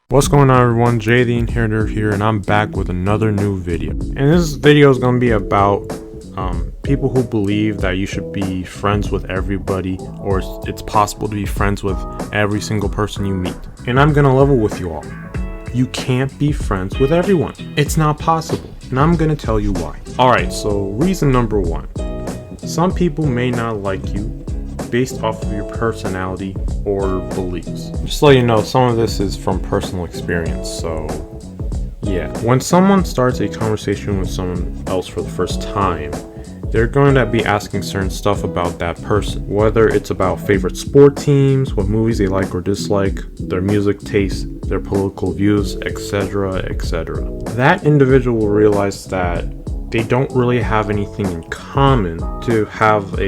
What's going on, everyone? Jay the Inheritor here, and I'm back with another new video. And this video is going to be about people who believe that you should be friends with everybody, or it's possible to be friends with every single person you meet. And I'm going to level with you all. You can't be friends with everyone. It's not possible. And I'm going to tell you why. Alright, so reason number one. Some people may not like you based off of your personality or beliefs. Just so you know, some of this is from personal experience, so yeah. When someone starts a conversation with someone else for the first time, they're going to be asking certain stuff about that person, whether it's about favorite sport teams, what movies they like or dislike, their music tastes, their political views, etc., etc. That individual will realize that they don't really have anything in common to have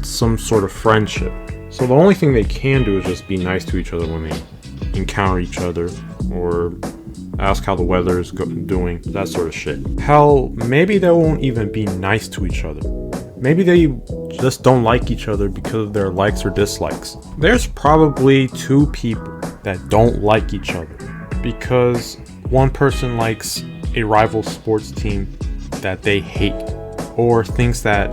some sort of friendship. So the only thing they can do is just be nice to each other when they encounter each other, or ask how the weather is doing, that sort of shit. Hell, maybe they won't even be nice to each other. Maybe they just don't like each other because of their likes or dislikes. There's probably two people that don't like each other because one person likes a rival sports team that they hate, or thinks that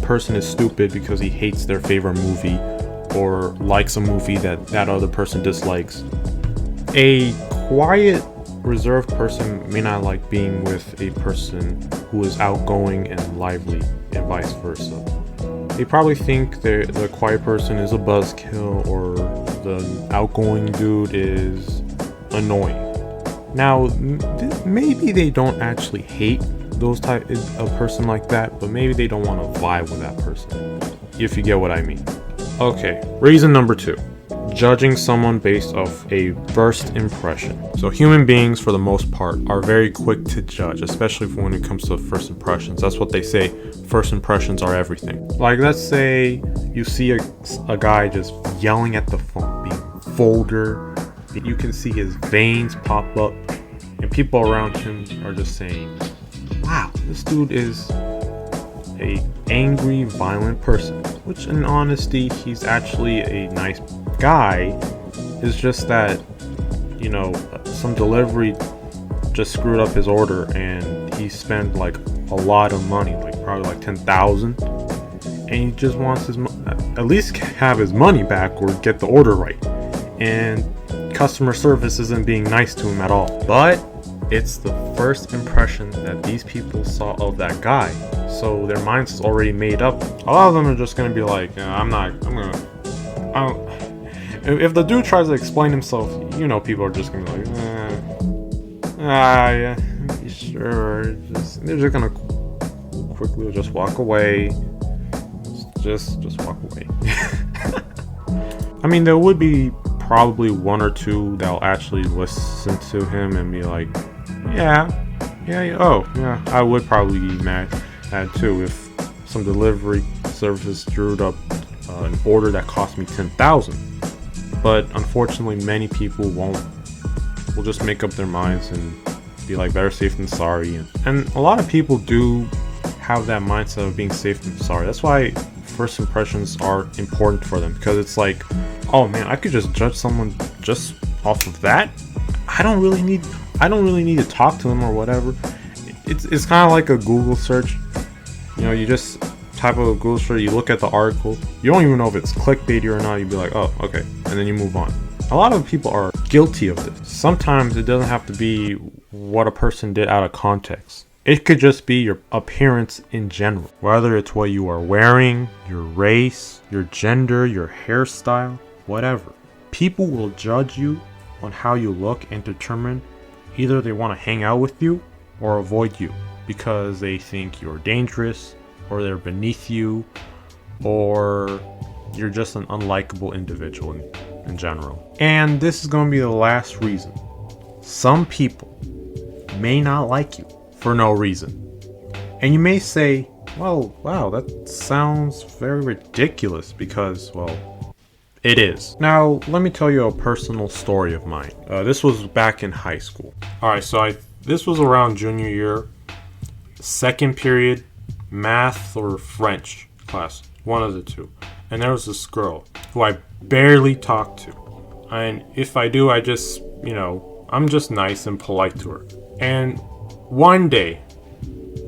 person is stupid because he hates their favorite movie, or likes a movie that other person dislikes. A quiet, reserved person may not like being with a person who is outgoing and lively, and vice versa. They probably think the quiet person is a buzzkill, or the outgoing dude is annoying. Now, maybe they don't actually hate a person like that, but maybe they don't want to vibe with that person, if you get what I mean. Okay, reason number two. Judging someone based off a first impression. So human beings, for the most part, are very quick to judge, especially when it comes to first impressions. That's what they say, first impressions are everything. Like, let's say you see a guy just yelling at the phone, being vulgar. You can see his veins pop up, and people around him are just saying, wow, this dude is a angry, violent person. Which, in honesty, he's actually a nice guy. It's just that, you know, some delivery just screwed up his order, and he spent like a lot of money, like probably like 10,000, and he just wants at least have his money back or get the order right. And customer service isn't being nice to him at all. But it's the first impression that these people saw of that guy, so their minds is already made up. A lot of them are just gonna be like, if the dude tries to explain himself, you know, people are just gonna be like, yeah, sure. They're just gonna quickly just walk away. Just walk away. I mean, there would be probably one or two that'll actually listen to him and be like, I would probably be mad at too if some delivery services screwed up an order that cost me 10,000. But unfortunately, many people will just make up their minds and be like, better safe than sorry. And a lot of people do have that mindset of being safe than sorry. That's why first impressions are important for them, because it's like, oh man, I could just judge someone just off of that. I don't really need to talk to them or whatever. It's kind of like a Google search. You know, you just type of a Google search, you look at the article, you don't even know if it's clickbaity or not. You'd be like, oh, okay, and then you move on. A lot of people are guilty of this. Sometimes it doesn't have to be what a person did out of context. It could just be your appearance in general, whether it's what you are wearing, your race, your gender, your hairstyle, whatever. People will judge you on how you look and determine either they want to hang out with you or avoid you because they think you're dangerous, or they're beneath you, or you're just an unlikable individual in general. And this is going to be the last reason. Some people may not like you for no reason. And you may say, well, wow, that sounds very ridiculous, because, well, it is. Now, let me tell you a personal story of mine. This was back in high school. Alright, so this was around junior year, second period, math or French class. one of the two. And there was this girl who I barely talk to. And if I do, I just, I'm just nice and polite to her. And one day,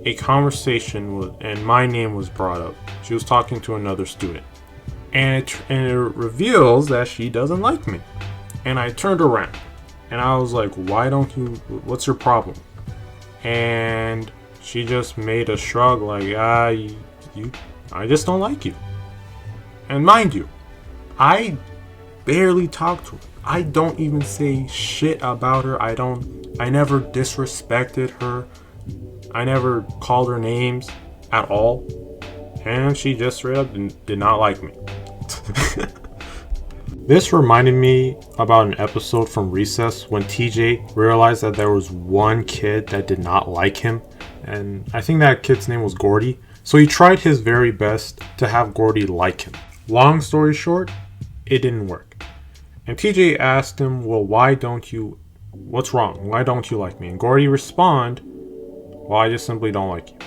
a conversation and my name was brought up. She was talking to another student. And it reveals that she doesn't like me. And I turned around. And I was like, what's your problem? And she just made a shrug like, I just don't like you. And mind you, I barely talk to her. I don't even say shit about her. I never disrespected her. I never called her names at all. And she just straight up did not like me. This reminded me about an episode from Recess when TJ realized that there was one kid that did not like him. And I think that kid's name was Gordy. So he tried his very best to have Gordy like him. Long story short, it didn't work. And TJ asked him, well, what's wrong? Why don't you like me? And Gordy responded, well, I just simply don't like you.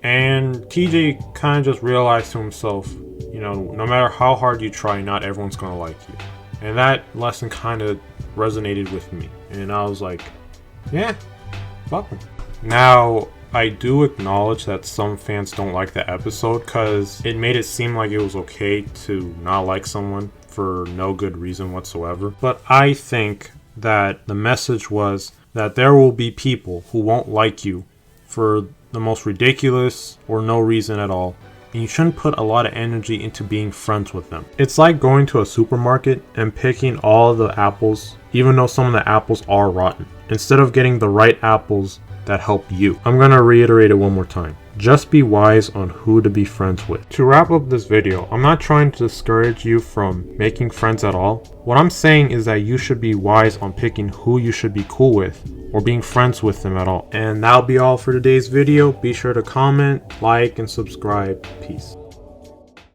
And TJ kind of just realized to himself, no matter how hard you try, not everyone's going to like you. And that lesson kind of resonated with me. And I was like, yeah, fuck them. Now, I do acknowledge that some fans don't like the episode because it made it seem like it was okay to not like someone for no good reason whatsoever. But I think that the message was that there will be people who won't like you for the most ridiculous or no reason at all. And you shouldn't put a lot of energy into being friends with them. It's like going to a supermarket and picking all of the apples, even though some of the apples are rotten, instead of getting the right apples that help you. I'm gonna reiterate it one more time. Just be wise on who to be friends with. To wrap up this video, I'm not trying to discourage you from making friends at all. What I'm saying is that you should be wise on picking who you should be cool with or being friends with them at all. And that'll be all for today's video. Be sure to comment, like, and subscribe. Peace.